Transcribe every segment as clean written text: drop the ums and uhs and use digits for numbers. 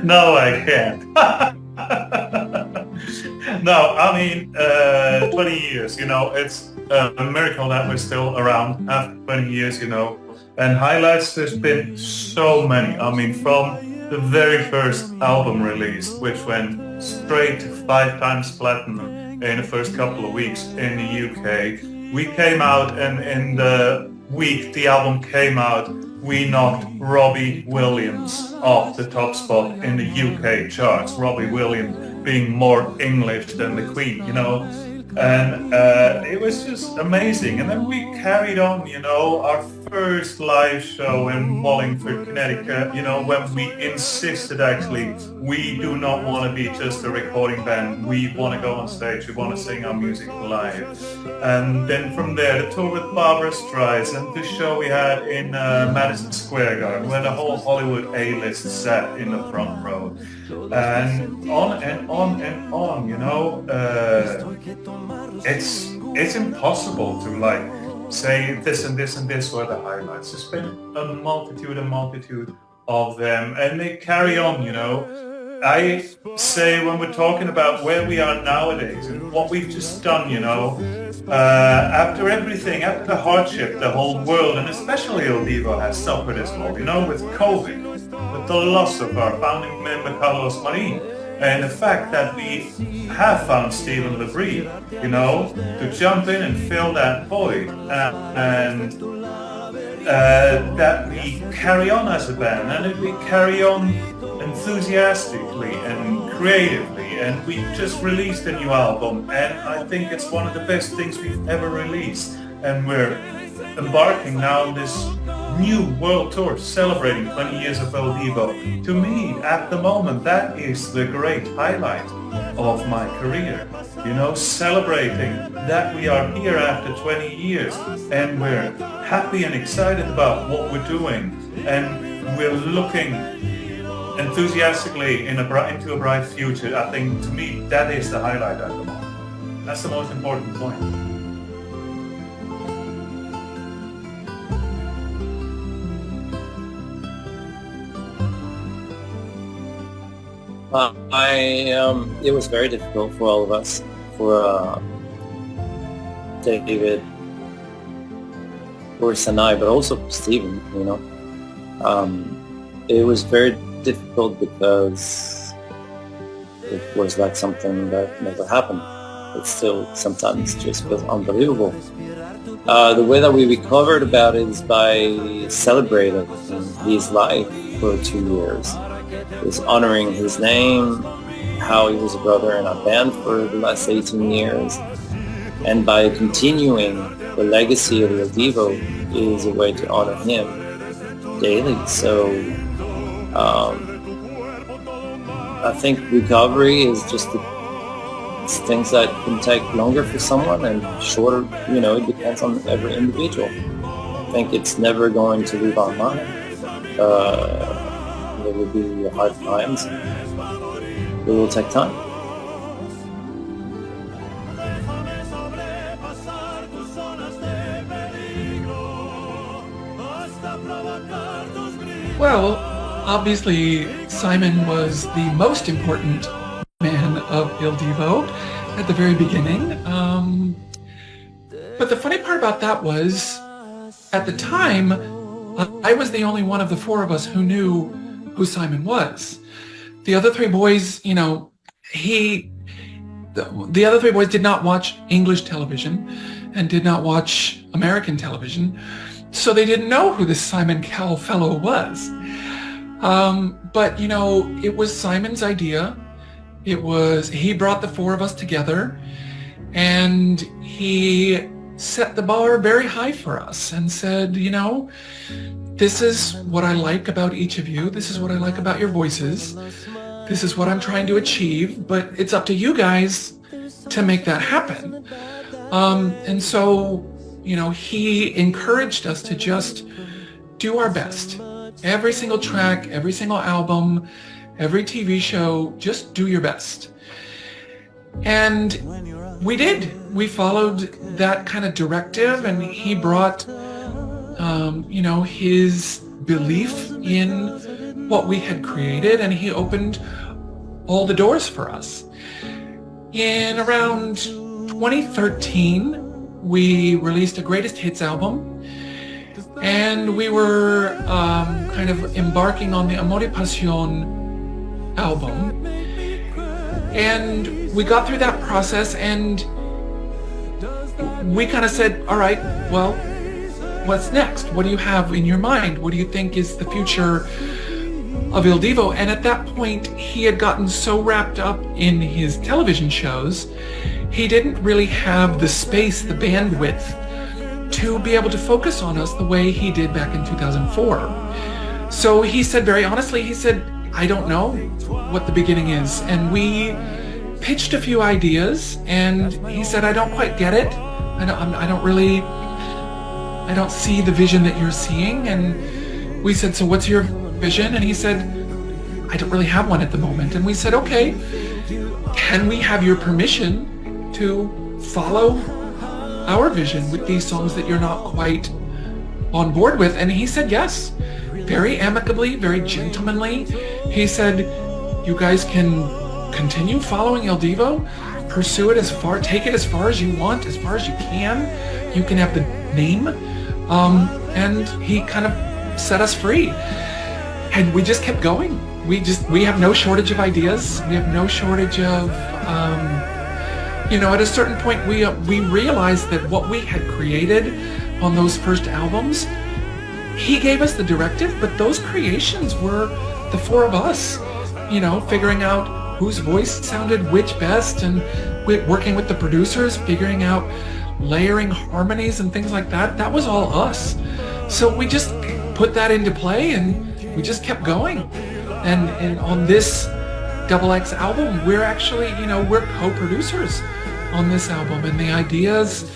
No, I can't. No, I mean, 20 years, it's a miracle that we're still around after 20 years, and highlights, there's been so many. I mean, from the very first album release, which went straight to 5 times platinum in the first couple of weeks in the UK. We came out, and in the week the album came out, we knocked Robbie Williams off the top spot in the UK charts. Robbie Williams being more English than the Queen, and it was just amazing. And then we carried on, our first live show in Wallingford, Connecticut, when we insisted, actually, we do not want to be just a recording band. We want to go on stage. We want to sing our music live. And then from there, the tour with Barbra Streisand, the show we had in Madison Square Garden, where the whole Hollywood A-list sat in the front row. And on and on and on, it's impossible to say this and this and this were the highlights. There's been a multitude of them, and they carry on, I say, when we're talking about where we are nowadays and what we've just done, after everything, after the hardship the whole world, and especially Il Divo, has suffered as well, with COVID, with the loss of our founding member Carlos Marin, and the fact that we have found Stephen LeBrie, to jump in and fill that void, and that we carry on as a band, and that we carry on enthusiastically and creatively, and we just released a new album, and I think it's one of the best things we've ever released, and we're embarking now on this new world tour celebrating 20 years of Il Divo. To me, at the moment, that is the great highlight of my career, celebrating that we are here after 20 years, and we're happy and excited about what we're doing, and we're looking enthusiastically into a bright future. I think, to me, that is the highlight at the moment. That's the most important point. It was very difficult for all of us, for David, Boris and I, but also for Stephen, It was very difficult because it was like something that never happened. It still sometimes just feels unbelievable. The way that we recovered about it is by celebrating his life for 2 years. Is honoring his name, how he was a brother in our band for the last 18 years, and by continuing the legacy of Il Divo is a way to honor him daily. So I think recovery is just it's things that can take longer for someone and shorter, it depends on every individual. I think it's never going to leave our mind. There will be hard times. It will take time. Well, obviously Simon was the most important man of Il Divo at the very beginning. But the funny part about that was, at the time, I was the only one of the four of us who knew who Simon was. The other three boys, the other three boys did not watch English television and did not watch American television, so they didn't know who this Simon Cowell fellow was. But it was Simon's idea. He brought the four of us together, and he set the bar very high for us and said, this is what I like about each of you. This is what I like about your voices. This is what I'm trying to achieve, but it's up to you guys to make that happen. And so, he encouraged us to just do our best. Every single track, every single album, every TV show, just do your best. And we did. We followed that kind of directive, and he brought, his belief in what we had created, and he opened all the doors for us. In around 2013, we released a greatest hits album, and we were kind of embarking on the Amor y Pasión album. And we got through that process, and we kind of said, all right, well, what's next? What do you have in your mind? What do you think is the future of Il Divo? And at that point, he had gotten so wrapped up in his television shows, he didn't really have the space, the bandwidth, to be able to focus on us the way he did back in 2004. So he said, very honestly, he said, I don't know what the beginning is. And we pitched a few ideas, and he said, I don't quite get it. I don't see the vision that you're seeing. And we said, so what's your vision? And he said, I don't really have one at the moment. And we said, okay, can we have your permission to follow our vision with these songs that you're not quite on board with? And he said yes, very amicably, very gentlemanly. He said, you guys can continue following Il Divo, pursue it take it as far as you want, as far as you can. You can have the name. And he kind of set us free. And we just kept going. We have no shortage of ideas. We have no shortage of, at a certain point we realized that what we had created on those first albums, he gave us the directive, but those creations were the four of us, figuring out whose voice sounded which best, and working with the producers, figuring out layering harmonies and things like that. That was all us. So we just put that into play, and we just kept going. And on this XX album, we're actually, we're co-producers on this album, and the ideas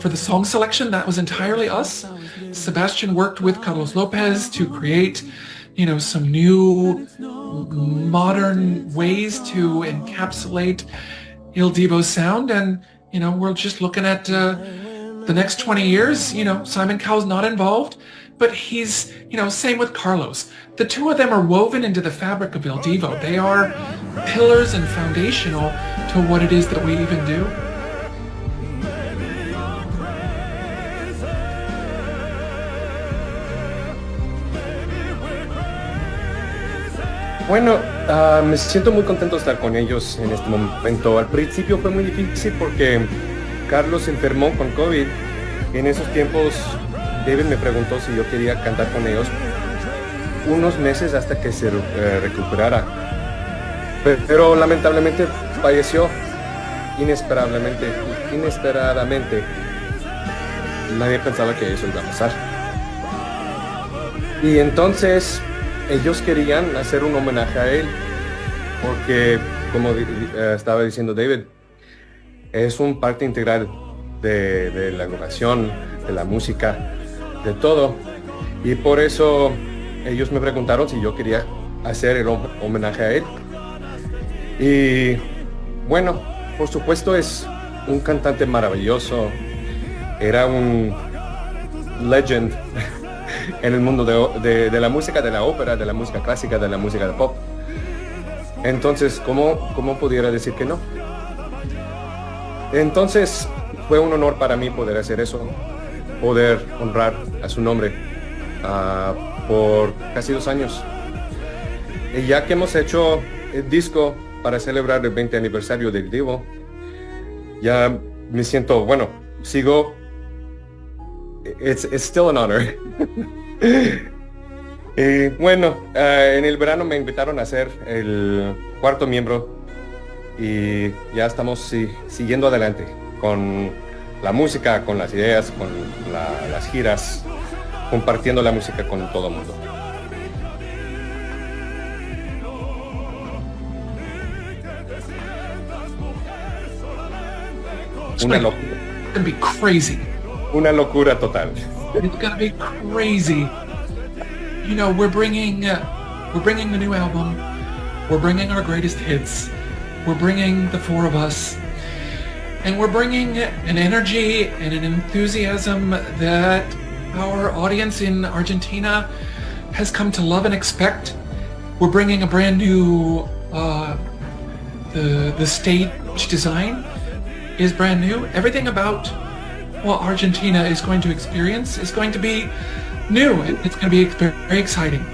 for the song selection, that was entirely us. Sebastian worked with Carlos Lopez to create, some new modern ways to encapsulate Il Divo's sound. And, we're just looking at the next 20 years. Simon Cowell's not involved, but he's, same with Carlos. The two of them are woven into the fabric of Il Divo. They are pillars and foundational to what it is that we even do. Bueno, me siento muy contento de estar con ellos en este momento. Al principio fue muy difícil porque Carlos se enfermó con COVID. En esos tiempos David me preguntó si yo quería cantar con ellos unos meses hasta que se recuperara. Pero lamentablemente falleció inesperadamente. Nadie pensaba que eso iba a pasar. Y entonces ellos querían hacer un homenaje a él, porque, como estaba diciendo David, es un parte integral de la grabación, de la música, de todo. Y por eso ellos me preguntaron si yo quería hacer el homenaje a él. Y bueno, por supuesto es un cantante maravilloso, era un legend en el mundo de la música, de la ópera, de la música clásica, de la música de pop. Entonces, ¿cómo pudiera decir que no? Entonces, fue un honor para mí poder hacer eso, poder honrar a su nombre por casi 2 años. Y ya que hemos hecho el disco para celebrar el 20 aniversario del Divo, ya me siento, it's still an honor. Y bueno, en el verano me invitaron a ser el 4º miembro y ya estamos siguiendo adelante con la música, con las ideas, con las giras, compartiendo la música con todo el mundo. Una locura. It's gonna be crazy. Una locura total. It's gonna be crazy. We're bringing the new album. We're bringing our greatest hits. We're bringing the four of us. And we're bringing an energy and an enthusiasm that our audience in Argentina has come to love and expect. We're bringing a brand new, the stage design is brand new. Everything about what Argentina is going to experience is going to be new, and it's going to be very exciting.